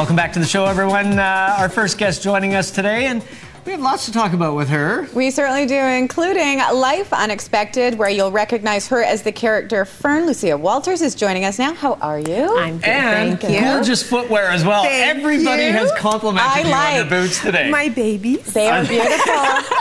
Welcome back to the show, everyone. Our first guest joining us today, and we have lots to talk about with her. We certainly do, including Life Unexpected, where you'll recognize her as the character Fern. Lucia Walters is joining us now. How are you? I'm good, and thank you. Gorgeous footwear as well. Thank Everybody you. has complimented you on your boots today. My babies. They are beautiful.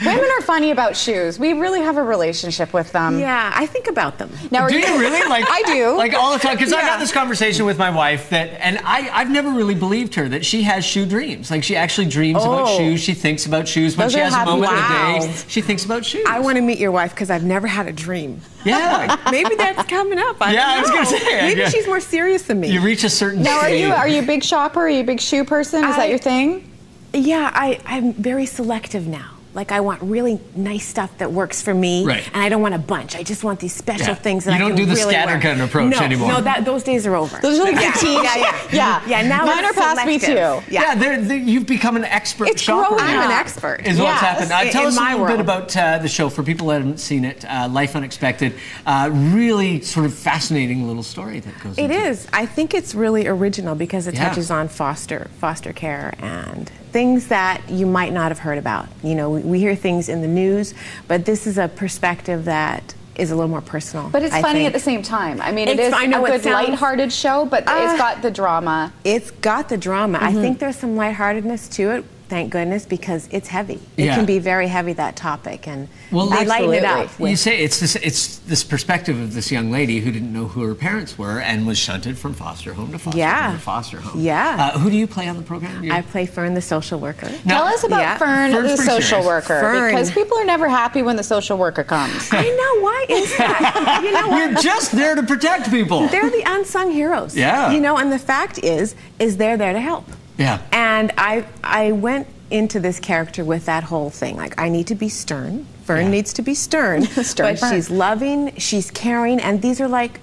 Women are funny about shoes. We really have a relationship with them. Yeah, I think about them. Now, do you really? Like, I do. Like all the time, because I've Yeah. had this conversation with my wife and I've never really believed her that she has shoe dreams. Like she actually dreams about shoes. She thinks about shoes. When Those she are has a happy moment in dreams. the day, she thinks about shoes. I want to meet your wife because I've never had a dream. Yeah. Maybe that's coming up. I don't I was know. going to say. Maybe she's more serious than me. You reach a certain Now, stage. are you a big shopper? Are you a big shoe person? Is that your thing? Yeah, I'm very selective now. Like, I want really nice stuff that works for me, Right. and I don't want a bunch. I just want these special things that You I don't can do the really wear. scattergun approach anymore. No, those days are over. Those are like routine. Yeah, now Mine it's are past me selective. too. Yeah, you've become an expert It's shopper. growing I'm up. an expert. Is what's Yes. happened. Tell In us a my little bit world. about the show for people that haven't seen it. Life Unexpected. Really sort of fascinating little story that goes It into is. I think it's really original because it Yeah. touches on foster care and things that you might not have heard about. You know, we hear things in the news, but this is a perspective that is a little more personal. But it's I funny think. at the same time. I mean, It's- it is I know a it good sounds- lighthearted show, but it's got the drama. It's got the drama. I think there's some lightheartedness to it, thank goodness, because it's heavy. It Yeah. can be very heavy, that topic, and Well, I lighten it absolutely. up. with- You say it's this perspective of this young lady who didn't know who her parents were and was shunted from foster home to foster Yeah. home to foster home. Yeah. Who do you play on the program? I play Fern, the social worker. Now- Tell us about Yeah. Fern, Fern's the pretty social serious. worker, Fern. because people are never happy when the social worker comes. I know, why is that? You know what? You're just there to protect people. They're the unsung heroes. Yeah. You know, and the fact is they're there to help. Yeah. And I went into this character with that whole thing. Like, I need to be stern. Fern needs to be stern. Stern but Fern. she's loving, she's caring, and these are like,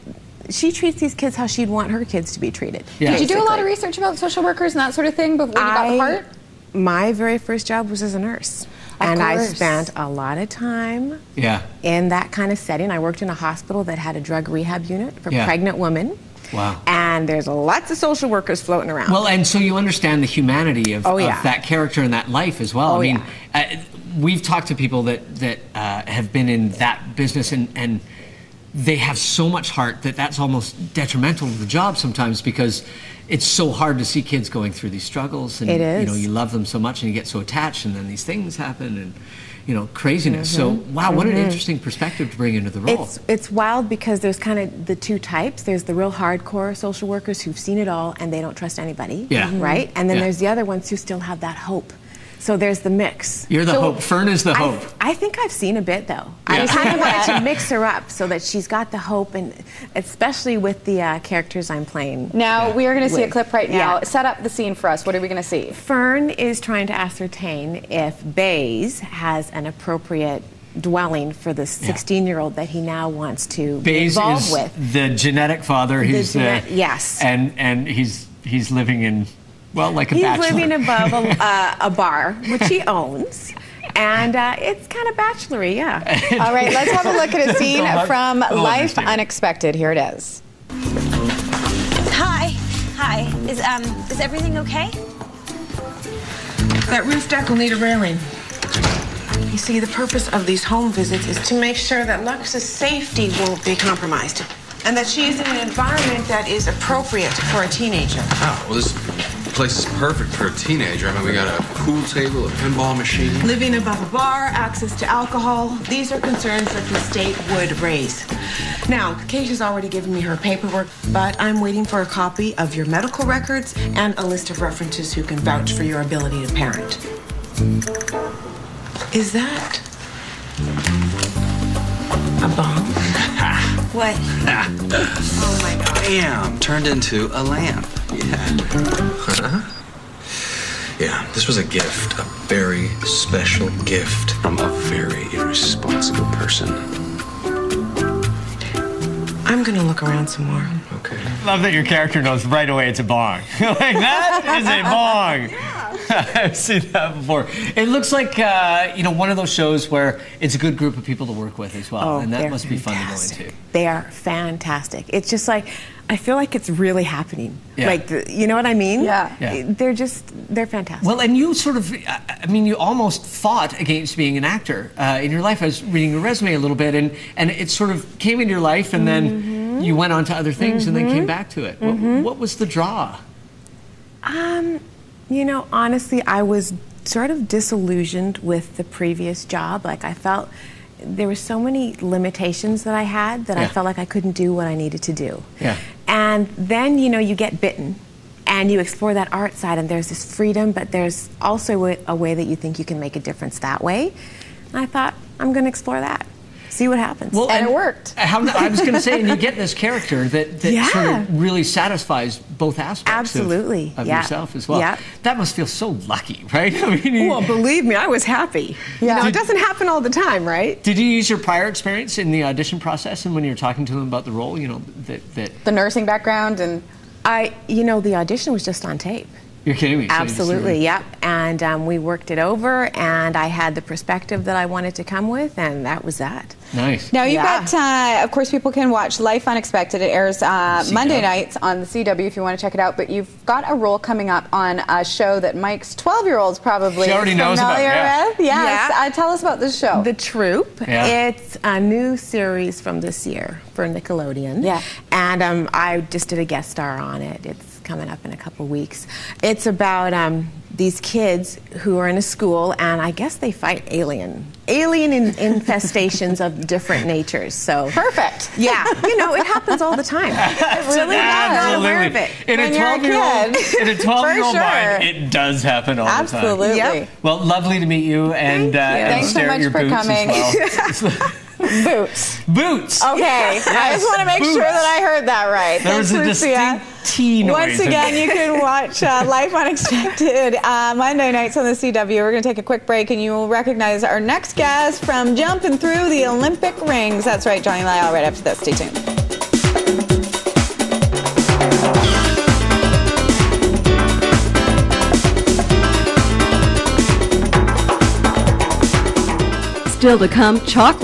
she treats these kids how she'd want her kids to be treated. Yeah. Did you do a lot of basically. research about social workers and that sort of thing before you got the part? My very first job was as a nurse. Of And I course. spent a lot of time Yeah. in that kind of setting. I worked in a hospital that had a drug rehab unit for Yeah. pregnant women. Wow. And there's lots of social workers floating around. Well, and so you understand the humanity of, Oh, yeah. of that character and that life as well. Oh, I mean, we've talked to people that have been in that business and they have so much heart that that's almost detrimental to the job sometimes because it's so hard to see kids going through these struggles. And, It is. You know, you love them so much and you get so attached and then these things happen and, you know, craziness. So, wow, what an interesting perspective to bring into the role. It's wild because there's kind of the two types. There's the real hardcore social workers who've seen it all and they don't trust anybody. Yeah. Right? And then Yeah. there's the other ones who still have that hope. So there's the mix. You're the hope. Fern is the hope. I think I've seen a bit, though. Yeah. I kind of wanted to mix her up so that she's got the hope, and especially with the characters I'm playing. Now, we are going to see a With- clip right now. Yeah. Set up the scene for us. What are we going to see? Fern is trying to ascertain if Baze has an appropriate dwelling for the 16-year-old that he now wants to be Baze involved is with. the genetic father. He's Yes. and he's living in, well, like a He's bachelor. living above a bar, which he owns. And it's kind of bachelory, yeah. All right, let's have a look at a scene from Oh, Life understand. Unexpected. Here it is. Hi. Hi. Is everything okay? That roof deck will need a railing. You see, the purpose of these home visits is to make sure that Lux's safety won't be compromised and that she is in an environment that is appropriate for a teenager. Oh, well, this place is perfect for a teenager. I mean, we got a pool table, a pinball machine. Living above a bar, access to alcohol, these are concerns that the state would raise. Now, Kate has already given me her paperwork, but I'm waiting for a copy of your medical records and a list of references who can vouch for your ability to parent. Is that a bomb? What? Oh my God. Bam! Turned into a lamp. Yeah. Yeah, this was a gift, a very special gift from a very irresponsible person. I'm gonna look around some more. Okay. love that your character knows right away it's a bong. Like, that is a bong. I've seen that before. It looks like, one of those shows where it's a good group of people to work with as well. And that must be fun to go into. They are fantastic. It's just like, I feel like it's really happening. Yeah. Like, you know what I mean? Yeah. They're fantastic. Well, and you sort of, you almost fought against being an actor in your life. I was reading your resume a little bit, and it sort of came into your life, and then you went on to other things, and then came back to it. What was the draw? Honestly, I was sort of disillusioned with the previous job. Like, I felt there were so many limitations that I had that I felt like I couldn't do what I needed to do. Yeah. And then, you get bitten and you explore that art side, and there's this freedom, but there's also a way that you think you can make a difference that way. And I thought, I'm going to explore that. See what happens. Well, and it worked. I was going to say, and you get this character that sort of really satisfies both aspects of yourself as well. Yeah. That must feel so lucky, right? Well, believe me, I was happy. Yeah. It doesn't happen all the time, right? Did you use your prior experience in the audition process and when you were talking to them about the role, the nursing background and... the audition was just on tape. You're kidding me? Absolutely, yep. And we worked it over, and I had the perspective that I wanted to come with, and that was that. Nice. Now, you've got, of course, people can watch Life Unexpected. It airs Monday nights on the CW if you want to check it out. But you've got a role coming up on a show that Mike's 12-year-old's probably she already knows about, with. Yes. Yeah. Tell us about this show. The Troop. Yeah. It's a new series from this year for Nickelodeon. Yeah. And I just did a guest star on it. It's coming up in a couple weeks. It's about these kids who are in a school, and I guess they fight alien infestations of different natures. So perfect. Yeah, it happens all the time. It really does. I'm not aware of it. In a 12-year-old mind, it does happen all the time. Absolutely. Yep. Well, lovely to meet you, and Thanks so much for coming. As well. Boots. Boots. Okay. I just want to make sure that I heard that right. There was a distinct T noise. Once again, you can watch Life Unexpected Monday nights on the CW. We're going to take a quick break, and you will recognize our next guest from jumping through the Olympic rings. That's right, Johnny Lyle, right after this. Stay tuned. Still to come, chocolate.